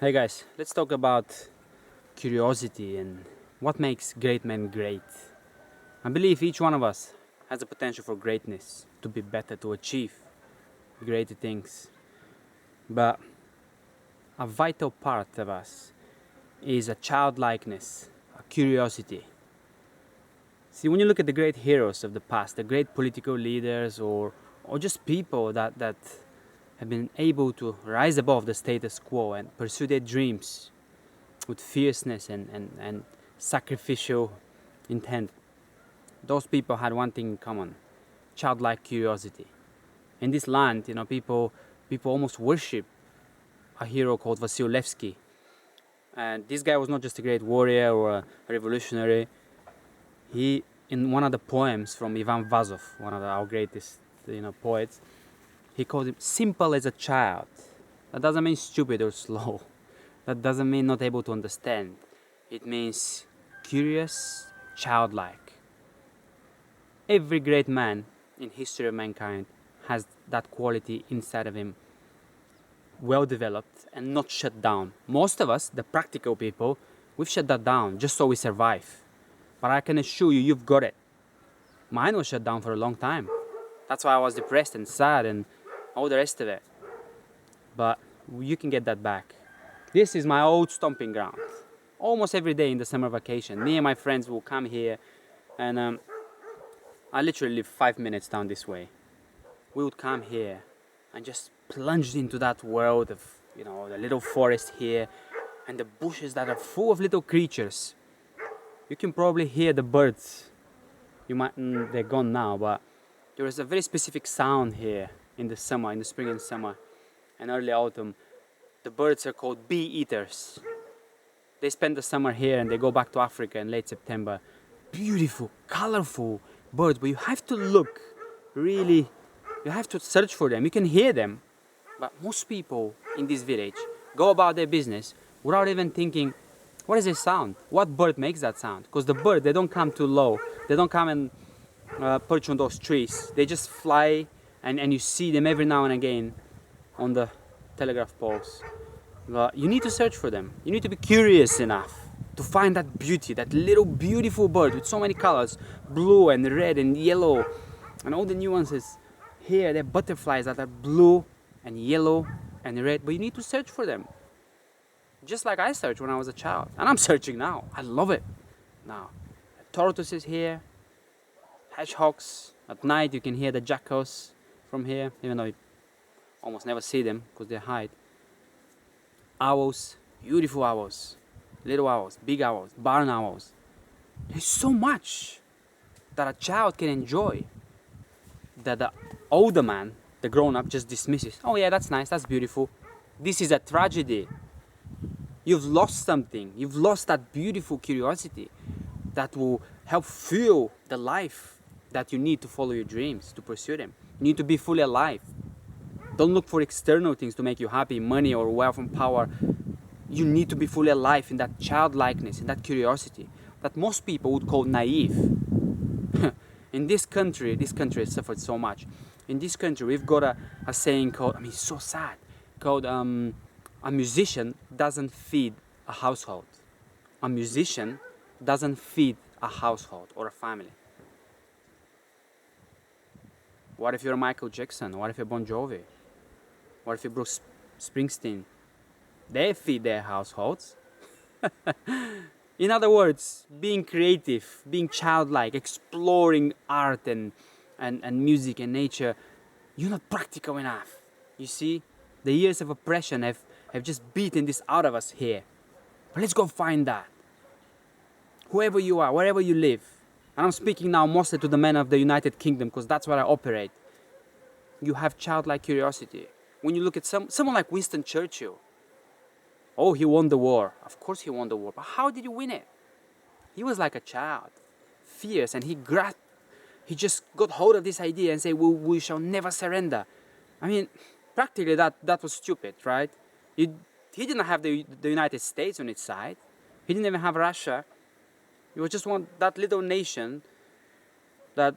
Hey guys, let's talk about curiosity and what makes great men great. I believe each one of us has the potential for greatness, to be better, to achieve greater things. But a vital part of us is a childlikeness, a curiosity. See, when you look at the great heroes of the past, the great political leaders or just people that have been able to rise above the status quo and pursue their dreams with fierceness and sacrificial intent. Those people had one thing in common: childlike curiosity. In this land, people almost worship a hero called Vasilevsky. And this guy was not just a great warrior or a revolutionary. He, in one of the poems from Ivan Vazov, one of our greatest poets, he called him simple as a child. That doesn't mean stupid or slow. That doesn't mean not able to understand. It means curious, childlike. Every great man in history of mankind has that quality inside of him, well developed and not shut down. Most of us, the practical people, we've shut that down just so we survive. But I can assure you, you've got it. Mine was shut down for a long time. That's why I was depressed and sad and all the rest of it. But you can get that back. This is my old stomping ground. Almost every day in the summer vacation, me and my friends will come here, and I literally live 5 minutes down this way. We would come here and just plunge into that world of, the little forest here and the bushes that are full of little creatures. You can probably hear the birds. They're gone now, but there is a very specific sound here in the summer, in the spring and summer and early autumn. The birds are called bee eaters. They spend the summer here and they go back to Africa in late September. Beautiful, colorful birds, but you have to look really, you have to search for them. You can hear them, but most people in this village go about their business without even thinking, what is this sound? What bird makes that sound? Because the bird, they don't come too low. They don't come and perch on those trees. They just fly, and you see them every now and again on the telegraph poles. But you need to search for them. You need to be curious enough to find that beauty, that little beautiful bird with so many colors, blue and red and yellow, and all the nuances. Here, there are butterflies that are blue and yellow and red, but you need to search for them. Just like I searched when I was a child. And I'm searching now. I love it now. Tortoises here, hedgehogs. At night you can hear the jackals from here, even though you almost never see them because they hide. Owls, beautiful owls, little owls, big owls, barn owls. There's so much that a child can enjoy that the older man, the grown-up, just dismisses. Oh yeah, that's nice, that's beautiful. This is a tragedy. You've lost something. You've lost that beautiful curiosity that will help fuel the life that you need to follow your dreams, to pursue them. You need to be fully alive. Don't look for external things to make you happy, money or wealth and power. You need to be fully alive in that childlikeness, in that curiosity that most people would call naive. In this country has suffered so much. In this country, we've got a saying called, it's so sad, called a musician doesn't feed a household. A musician doesn't feed a household or a family. What if you're Michael Jackson? What if you're Bon Jovi? What if you're Bruce Springsteen? They feed their households. In other words, being creative, being childlike, exploring art and music and nature, you're not practical enough. You see, the years of oppression have just beaten this out of us here. But let's go find that. Whoever you are, wherever you live, and I'm speaking now mostly to the men of the United Kingdom because that's where I operate. You have childlike curiosity. When you look at someone like Winston Churchill, oh, he won the war. Of course he won the war, but how did he win it? He was like a child, fierce, and he just got hold of this idea and said, we shall never surrender. Practically that was stupid, right? He didn't have the United States on its side. He didn't even have Russia. He was just that little nation that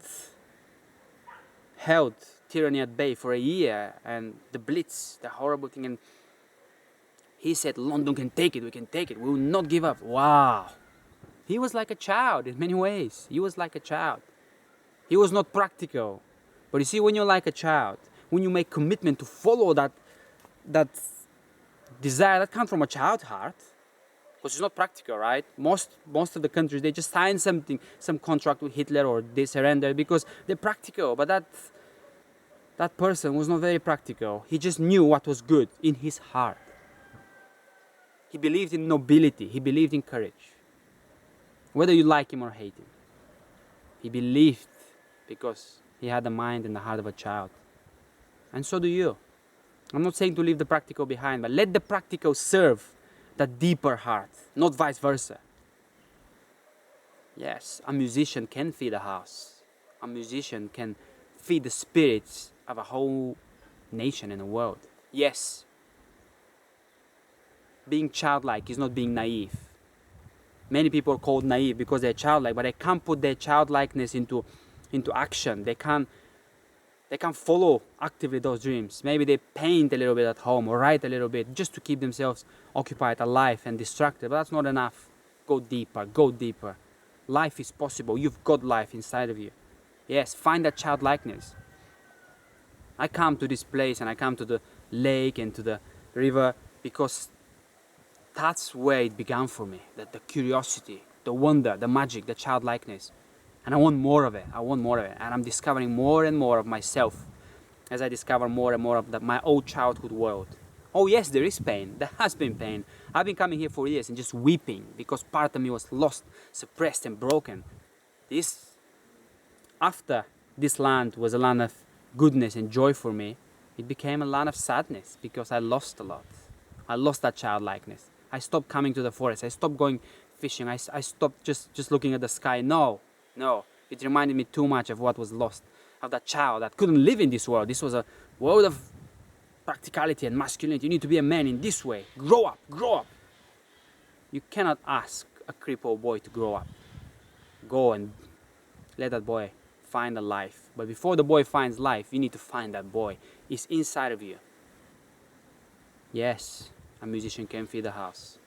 held tyranny at bay for a year and the Blitz, the horrible thing. And He said, London can take it, we can take it, we will not give up. Wow. He was like a child in many ways. He was like a child. He was not practical. But you see, when you're like a child, when you make commitment to follow that desire that comes from a child's heart, because it's not practical, right? Most of the countries, they just sign something, some contract with Hitler, or they surrender because they're practical. But that person was not very practical. He just knew what was good in his heart. He believed in nobility. He believed in courage. Whether you like him or hate him. He believed because he had the mind and the heart of a child. And so do you. I'm not saying to leave the practical behind, but let the practical serve the deeper heart, not vice versa. Yes, a musician can feed a house. A musician can feed the spirits of a whole nation and a world. Yes. Being childlike is not being naive. Many people are called naive because they're childlike, but they can't put their childlikeness into action. They can't follow actively those dreams. Maybe they paint a little bit at home or write a little bit just to keep themselves occupied, alive and distracted. But that's not enough. Go deeper, go deeper. Life is possible. You've got life inside of you. Yes, find that childlikeness. I come to this place and I come to the lake and to the river because that's where it began for me. The curiosity, the wonder, the magic, the childlikeness. And I want more of it. I want more of it. And I'm discovering more and more of myself as I discover more and more of my old childhood world. Oh yes, there is pain. There has been pain. I've been coming here for years and just weeping because part of me was lost, suppressed and broken. After this land was a land of goodness and joy for me, it became a land of sadness because I lost a lot. I lost that childlikeness. I stopped coming to the forest. I stopped going fishing. I stopped just looking at the sky. No. It reminded me too much of what was lost. Of that child that couldn't live in this world. This was a world of practicality and masculinity. You need to be a man in this way. Grow up. You cannot ask a crippled boy to grow up. Go and let that boy find a life. But before the boy finds life, you need to find that boy. It's inside of you. Yes, a musician can feed a house.